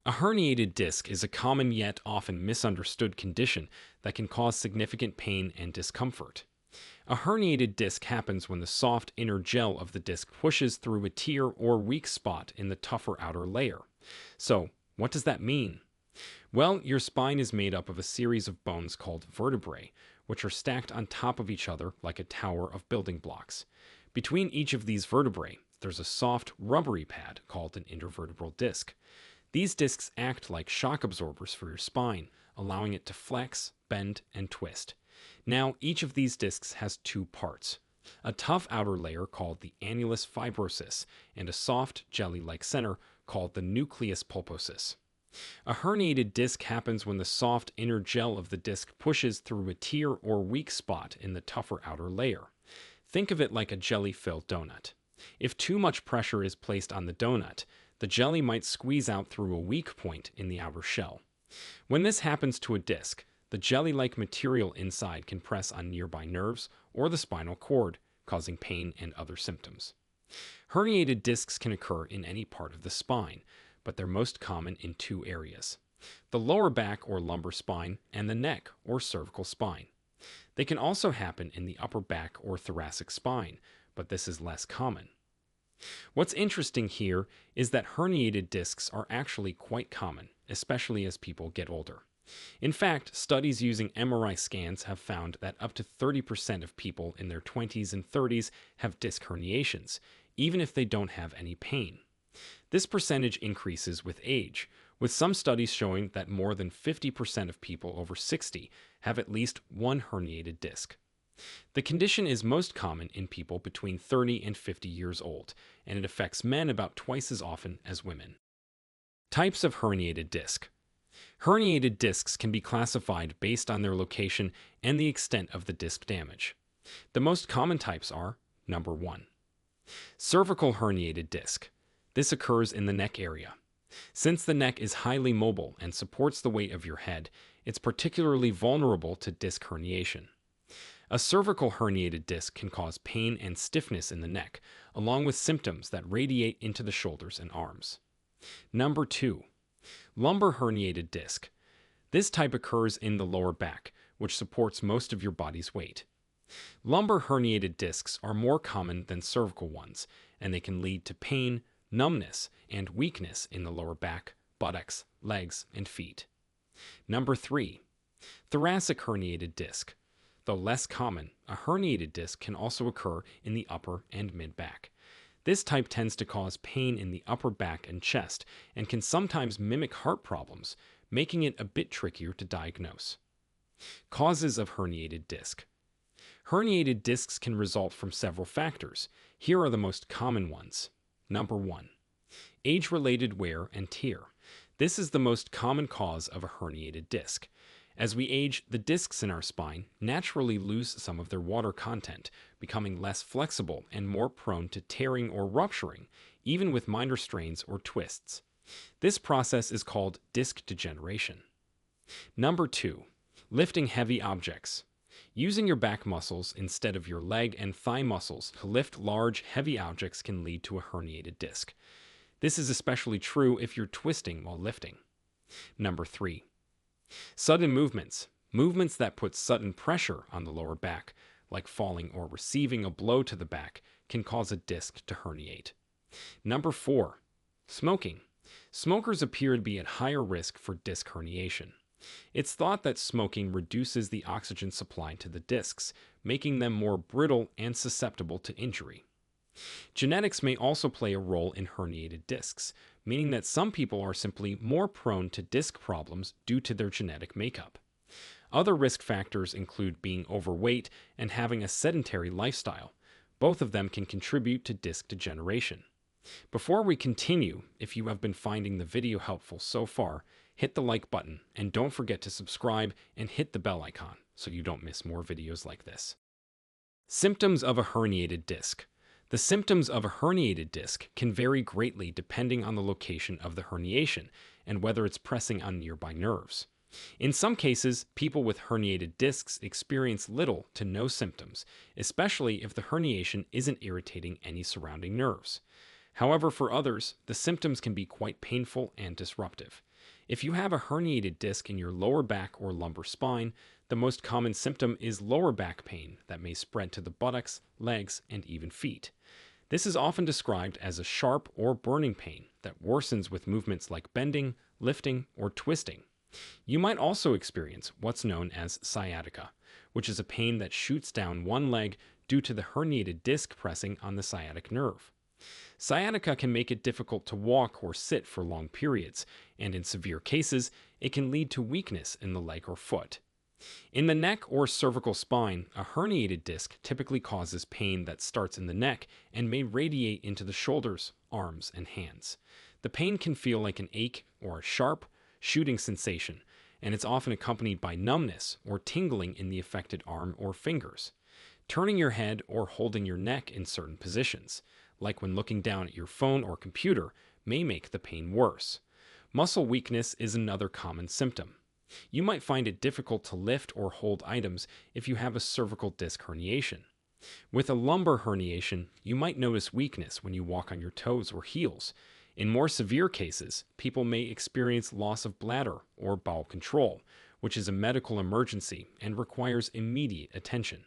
A herniated disc is a common yet often misunderstood condition that can cause significant pain and discomfort. A herniated disc happens when the soft inner gel of the disc pushes through a tear or weak spot in the tougher outer layer. So, what does that mean? Well, your spine is made up of a series of bones called vertebrae, which are stacked on top of each other like a tower of building blocks. Between each of these vertebrae, there's a soft, rubbery pad called an intervertebral disc. These discs act like shock absorbers for your spine, allowing it to flex, bend, and twist. Now, each of these discs has two parts: a tough outer layer called the annulus fibrosus, and a soft, jelly-like center called the nucleus pulposus. A herniated disc happens when the soft inner gel of the disc pushes through a tear or weak spot in the tougher outer layer. Think of it like a jelly-filled donut. If too much pressure is placed on the donut, the jelly might squeeze out through a weak point in the outer shell. When this happens to a disc, the jelly-like material inside can press on nearby nerves or the spinal cord, causing pain and other symptoms. Herniated discs can occur in any part of the spine, but they're most common in two areas: the lower back or lumbar spine and the neck or cervical spine. They can also happen in the upper back or thoracic spine, but this is less common. What's interesting here is that herniated discs are actually quite common, especially as people get older. In fact, studies using MRI scans have found that up to 30% of people in their 20s and 30s have disc herniations, even if they don't have any pain. This percentage increases with age, with some studies showing that more than 50% of people over 60 have at least one herniated disc. The condition is most common in people between 30 and 50 years old, and it affects men about twice as often as women. Types of herniated disc. Herniated discs can be classified based on their location and the extent of the disc damage. The most common types are: number 1, cervical herniated disc. This occurs in the neck area. Since the neck is highly mobile and supports the weight of your head, it's particularly vulnerable to disc herniation. A cervical herniated disc can cause pain and stiffness in the neck, along with symptoms that radiate into the shoulders and arms. Number 2, lumbar herniated disc. This type occurs in the lower back, which supports most of your body's weight. Lumbar herniated discs are more common than cervical ones, and they can lead to pain, numbness, and weakness in the lower back, buttocks, legs, and feet. Number 3, thoracic herniated disc. Though less common, a herniated disc can also occur in the upper and mid-back. This type tends to cause pain in the upper back and chest and can sometimes mimic heart problems, making it a bit trickier to diagnose. Causes of herniated disc. Herniated discs can result from several factors. Here are the most common ones. Number 1, age-related wear and tear. This is the most common cause of a herniated disc. As we age, the discs in our spine naturally lose some of their water content, becoming less flexible and more prone to tearing or rupturing, even with minor strains or twists. This process is called disc degeneration. Number 2, lifting heavy objects. Using your back muscles instead of your leg and thigh muscles to lift large, heavy objects can lead to a herniated disc. This is especially true if you're twisting while lifting. Number 3, sudden movements. Movements that put sudden pressure on the lower back, like falling or receiving a blow to the back, can cause a disc to herniate. Number 4, smoking. Smokers appear to be at higher risk for disc herniation. It's thought that smoking reduces the oxygen supply to the discs, making them more brittle and susceptible to injury. Genetics may also play a role in herniated discs, meaning that some people are simply more prone to disc problems due to their genetic makeup. Other risk factors include being overweight and having a sedentary lifestyle. Both of them can contribute to disc degeneration. Before we continue, if you have been finding the video helpful so far, hit the like button and don't forget to subscribe and hit the bell icon so you don't miss more videos like this. Symptoms of a herniated disc. The symptoms of a herniated disc can vary greatly depending on the location of the herniation and whether it's pressing on nearby nerves. In some cases, people with herniated discs experience little to no symptoms, especially if the herniation isn't irritating any surrounding nerves. However, for others, the symptoms can be quite painful and disruptive. If you have a herniated disc in your lower back or lumbar spine, the most common symptom is lower back pain that may spread to the buttocks, legs, and even feet. This is often described as a sharp or burning pain that worsens with movements like bending, lifting, or twisting. You might also experience what's known as sciatica, which is a pain that shoots down one leg due to the herniated disc pressing on the sciatic nerve. Sciatica can make it difficult to walk or sit for long periods, and in severe cases, it can lead to weakness in the leg or foot. In the neck or cervical spine, a herniated disc typically causes pain that starts in the neck and may radiate into the shoulders, arms, and hands. The pain can feel like an ache or a sharp, shooting sensation, and it's often accompanied by numbness or tingling in the affected arm or fingers. Turning your head or holding your neck in certain positions, like when looking down at your phone or computer, may make the pain worse. Muscle weakness is another common symptom. You might find it difficult to lift or hold items if you have a cervical disc herniation. With a lumbar herniation, you might notice weakness when you walk on your toes or heels. In more severe cases, people may experience loss of bladder or bowel control, which is a medical emergency and requires immediate attention.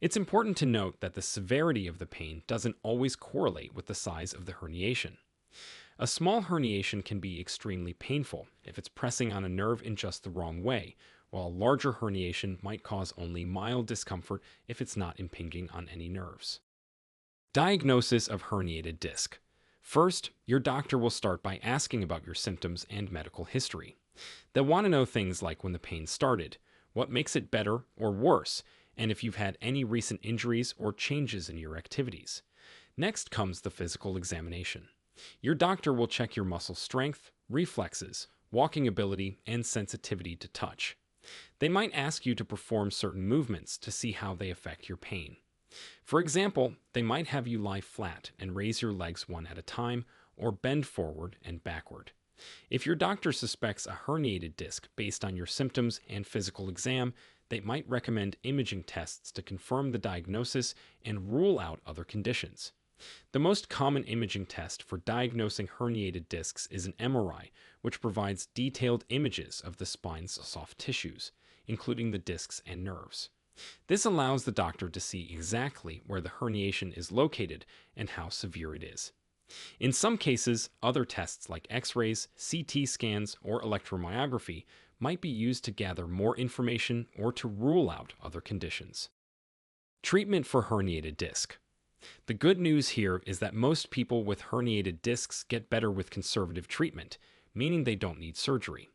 It's important to note that the severity of the pain doesn't always correlate with the size of the herniation. A small herniation can be extremely painful if it's pressing on a nerve in just the wrong way, while a larger herniation might cause only mild discomfort if it's not impinging on any nerves. Diagnosis of herniated disc. First, your doctor will start by asking about your symptoms and medical history. They'll want to know things like when the pain started, what makes it better or worse, and if you've had any recent injuries or changes in your activities. Next comes the physical examination. Your doctor will check your muscle strength, reflexes, walking ability, and sensitivity to touch. They might ask you to perform certain movements to see how they affect your pain. For example, they might have you lie flat and raise your legs one at a time, or bend forward and backward. If your doctor suspects a herniated disc based on your symptoms and physical exam, they might recommend imaging tests to confirm the diagnosis and rule out other conditions. The most common imaging test for diagnosing herniated discs is an MRI, which provides detailed images of the spine's soft tissues, including the discs and nerves. This allows the doctor to see exactly where the herniation is located and how severe it is. In some cases, other tests like X-rays, CT scans, or electromyography might be used to gather more information or to rule out other conditions. Treatment for herniated disc. The good news here is that most people with herniated discs get better with conservative treatment, meaning they don't need surgery.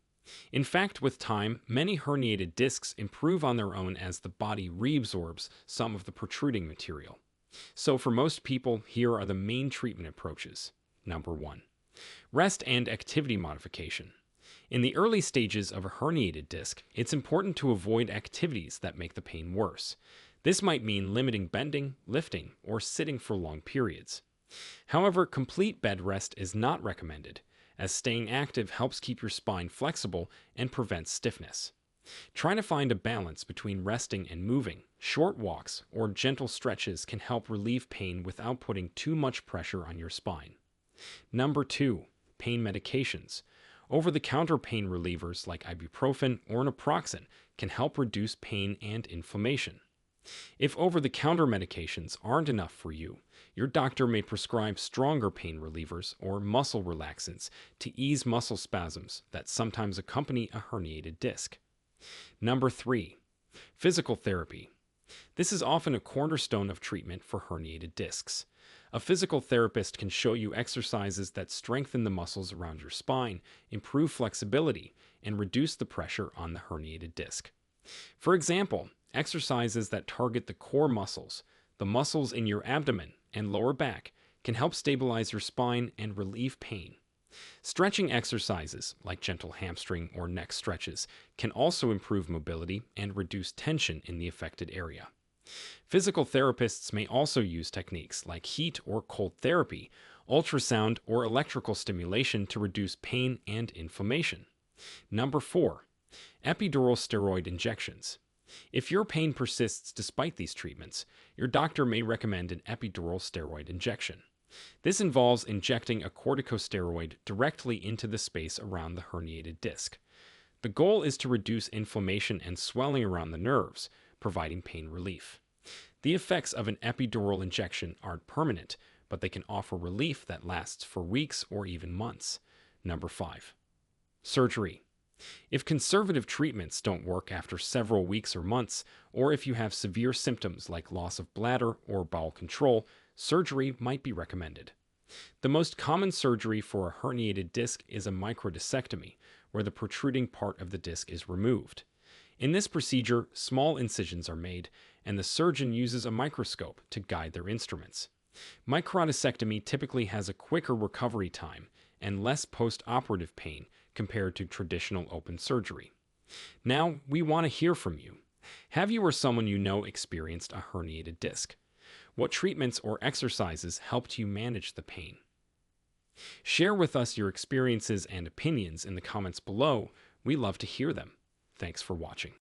In fact, with time, many herniated discs improve on their own as the body reabsorbs some of the protruding material. So for most people, here are the main treatment approaches. Number 1. Rest and activity modification. In the early stages of a herniated disc, it's important to avoid activities that make the pain worse. This might mean limiting bending, lifting, or sitting for long periods. However, complete bed rest is not recommended, as staying active helps keep your spine flexible and prevents stiffness. Try to find a balance between resting and moving. Short walks or gentle stretches can help relieve pain without putting too much pressure on your spine. Number 2. Pain medications. Over-the-counter pain relievers like ibuprofen or naproxen can help reduce pain and inflammation. If over-the-counter medications aren't enough for you, your doctor may prescribe stronger pain relievers or muscle relaxants to ease muscle spasms that sometimes accompany a herniated disc. Number 3. Physical therapy. This is often a cornerstone of treatment for herniated discs. A physical therapist can show you exercises that strengthen the muscles around your spine, improve flexibility, and reduce the pressure on the herniated disc. For example, exercises that target the core muscles, the muscles in your abdomen and lower back, can help stabilize your spine and relieve pain. Stretching exercises, like gentle hamstring or neck stretches, can also improve mobility and reduce tension in the affected area. Physical therapists may also use techniques like heat or cold therapy, ultrasound, or electrical stimulation to reduce pain and inflammation. Number 4. Epidural steroid injections. If your pain persists despite these treatments, your doctor may recommend an epidural steroid injection. This involves injecting a corticosteroid directly into the space around the herniated disc. The goal is to reduce inflammation and swelling around the nerves, providing pain relief. The effects of an epidural injection aren't permanent, but they can offer relief that lasts for weeks or even months. Number 5. Surgery. If conservative treatments don't work after several weeks or months, or if you have severe symptoms like loss of bladder or bowel control, surgery might be recommended. The most common surgery for a herniated disc is a microdiscectomy, where the protruding part of the disc is removed. In this procedure, small incisions are made, and the surgeon uses a microscope to guide their instruments. Microdiscectomy typically has a quicker recovery time and less post-operative pain compared to traditional open surgery. Now, we want to hear from you. Have you or someone you know experienced a herniated disc? What treatments or exercises helped you manage the pain? Share with us your experiences and opinions in the comments below. We love to hear them. Thanks for watching.